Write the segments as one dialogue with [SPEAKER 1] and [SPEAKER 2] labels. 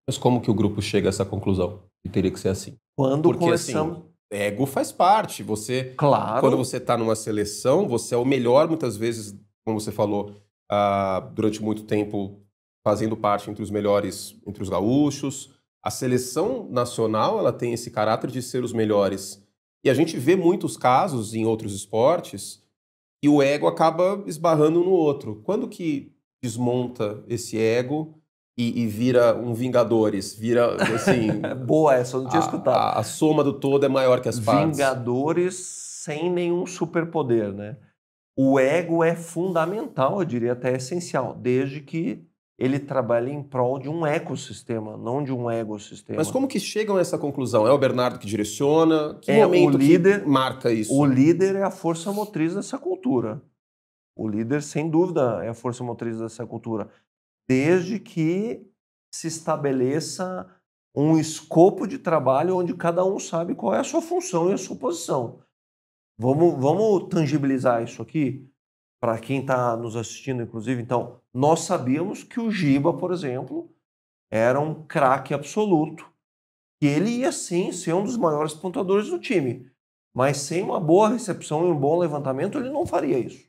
[SPEAKER 1] Mas como que o grupo chega a essa conclusão? Que teria que ser assim?
[SPEAKER 2] Quando
[SPEAKER 1] Porque
[SPEAKER 2] começamos...
[SPEAKER 1] assim, ego faz parte. Você,
[SPEAKER 2] Claro.
[SPEAKER 1] quando você está numa seleção, você é o melhor, muitas vezes, como você falou, durante muito tempo fazendo parte entre os melhores, entre os gaúchos. A seleção nacional, ela tem esse caráter de ser os melhores. E a gente vê muitos casos em outros esportes e o ego acaba esbarrando no outro. Quando que desmonta esse ego e vira um Vingadores? Vira, assim,
[SPEAKER 2] Boa essa, eu não tinha escutado.
[SPEAKER 1] a soma do todo é maior que as partes.
[SPEAKER 2] Vingadores sem nenhum superpoder, né? O ego é fundamental, eu diria até essencial, desde que ele trabalhe em prol de um ecossistema, não de um egossistema.
[SPEAKER 1] Mas como que chegam a essa conclusão? É o Bernardo que direciona? Que
[SPEAKER 2] É o
[SPEAKER 1] momento
[SPEAKER 2] líder,
[SPEAKER 1] que marca isso?
[SPEAKER 2] O líder é a força motriz dessa cultura. O líder, sem dúvida, é a força motriz dessa cultura. Desde que se estabeleça um escopo de trabalho onde cada um sabe qual é a sua função e a sua posição. Vamos tangibilizar isso aqui para quem está nos assistindo, inclusive. Então, nós sabíamos que o Giba, por exemplo, era um craque absoluto. E ele ia, sim, ser um dos maiores pontuadores do time. Mas sem uma boa recepção e um bom levantamento, ele não faria isso.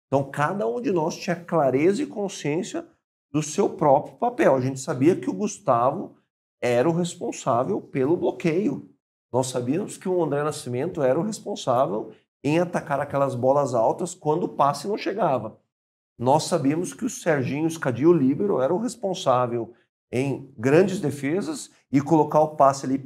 [SPEAKER 2] Então, cada um de nós tinha clareza e consciência do seu próprio papel. A gente sabia que o Gustavo era o responsável pelo bloqueio. Nós sabíamos que o André Nascimento era o responsável em atacar aquelas bolas altas quando o passe não chegava. Nós sabíamos que o Serginho Escadio Líbero era o responsável em grandes defesas e colocar o passe ali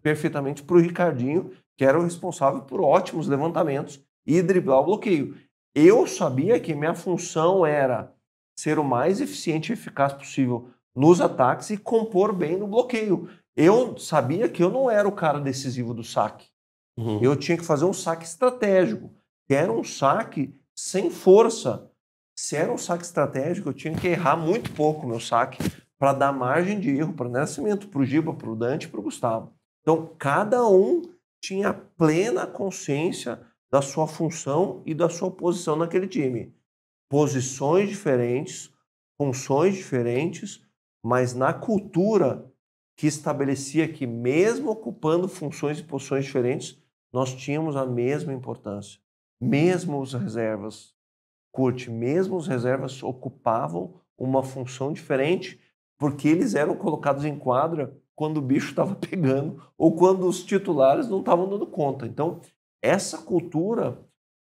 [SPEAKER 2] perfeitamente para o Ricardinho, que era o responsável por ótimos levantamentos e driblar o bloqueio. Eu sabia que minha função era ser o mais eficiente e eficaz possível nos ataques e compor bem no bloqueio. Eu sabia que eu não era o cara decisivo do saque. Eu tinha que fazer um saque estratégico, que era um saque sem força. Se era um saque estratégico, eu tinha que errar muito pouco o meu saque para dar margem de erro para o Nascimento, para o Giba, para o Dante e para o Gustavo. Então, cada um tinha plena consciência da sua função e da sua posição naquele time. Posições diferentes, funções diferentes, mas na cultura que estabelecia que, mesmo ocupando funções e posições diferentes, nós tínhamos a mesma importância. Mesmo os reservas, mesmo os reservas ocupavam uma função diferente, porque eles eram colocados em quadra quando o bicho estava pegando ou quando os titulares não estavam dando conta. Então, essa cultura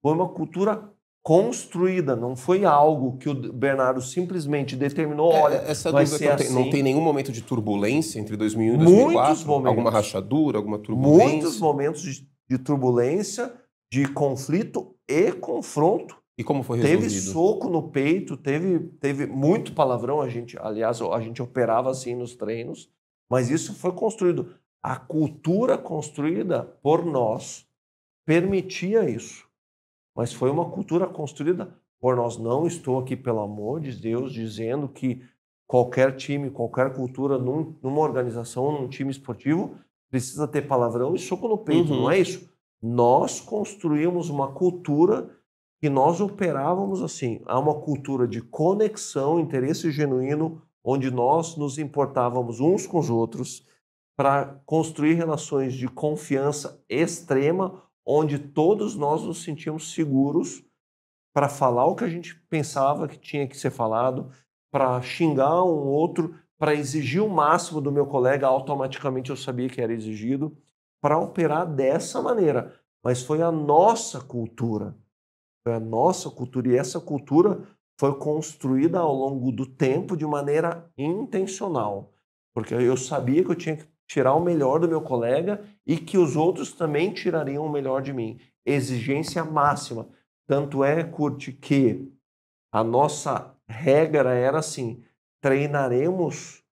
[SPEAKER 2] foi uma cultura construída, não foi algo que o Bernardo simplesmente determinou, olha,
[SPEAKER 1] Essa
[SPEAKER 2] vai
[SPEAKER 1] dúvida
[SPEAKER 2] ser
[SPEAKER 1] que eu
[SPEAKER 2] assim.
[SPEAKER 1] tenho, não tem nenhum momento de turbulência entre 2001 e
[SPEAKER 2] Muitos
[SPEAKER 1] 2004?
[SPEAKER 2] momentos.
[SPEAKER 1] Alguma rachadura, alguma turbulência?
[SPEAKER 2] Muitos momentos de turbulência, de conflito e confronto.
[SPEAKER 1] E como foi
[SPEAKER 2] Teve
[SPEAKER 1] resolvido?
[SPEAKER 2] soco no peito, teve muito palavrão, a gente operava assim nos treinos, mas isso foi construído. A cultura construída por nós permitia isso, mas foi uma cultura construída por nós. Não estou aqui, pelo amor de Deus, dizendo que qualquer time, qualquer cultura numa organização, num time esportivo, precisa ter palavrão e soco no peito, não é isso. Nós construímos uma cultura que nós operávamos assim. Há uma cultura de conexão, interesse genuíno, onde nós nos importávamos uns com os outros para construir relações de confiança extrema, onde todos nós nos sentíamos seguros para falar o que a gente pensava que tinha que ser falado, para xingar um outro, para exigir o máximo do meu colega, automaticamente eu sabia que era exigido, para operar dessa maneira. Mas foi a nossa cultura. Foi a nossa cultura. E essa cultura foi construída ao longo do tempo de maneira intencional. Porque eu sabia que eu tinha que tirar o melhor do meu colega e que os outros também tirariam o melhor de mim. Exigência máxima. Tanto é, Kurt, que a nossa regra era assim: treinaremos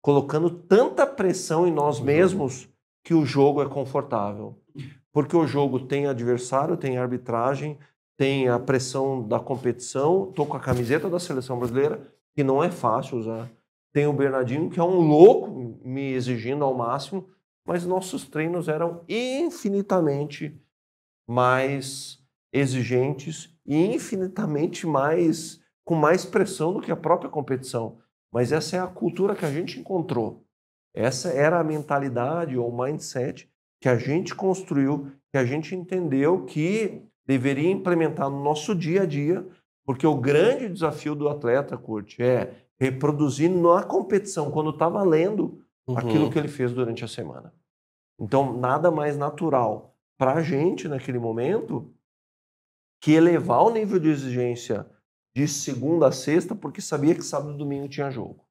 [SPEAKER 2] colocando tanta pressão em nós mesmos que o jogo é confortável. Porque o jogo tem adversário, tem arbitragem, tem a pressão da competição. Estou com a camiseta da seleção brasileira, que não é fácil usar. Tem o Bernardinho, que é um louco, me exigindo ao máximo, mas nossos treinos eram infinitamente mais exigentes e infinitamente mais com mais pressão do que a própria competição. Mas essa é a cultura que a gente encontrou. Essa era a mentalidade ou mindset que a gente construiu, que a gente entendeu que deveria implementar no nosso dia a dia, porque o grande desafio do atleta, Kurt, é reproduzir na competição, quando está valendo, aquilo que ele fez durante a semana. Então, nada mais natural para a gente, naquele momento, que elevar o nível de exigência de segunda a sexta, porque sabia que sábado e domingo tinha jogo.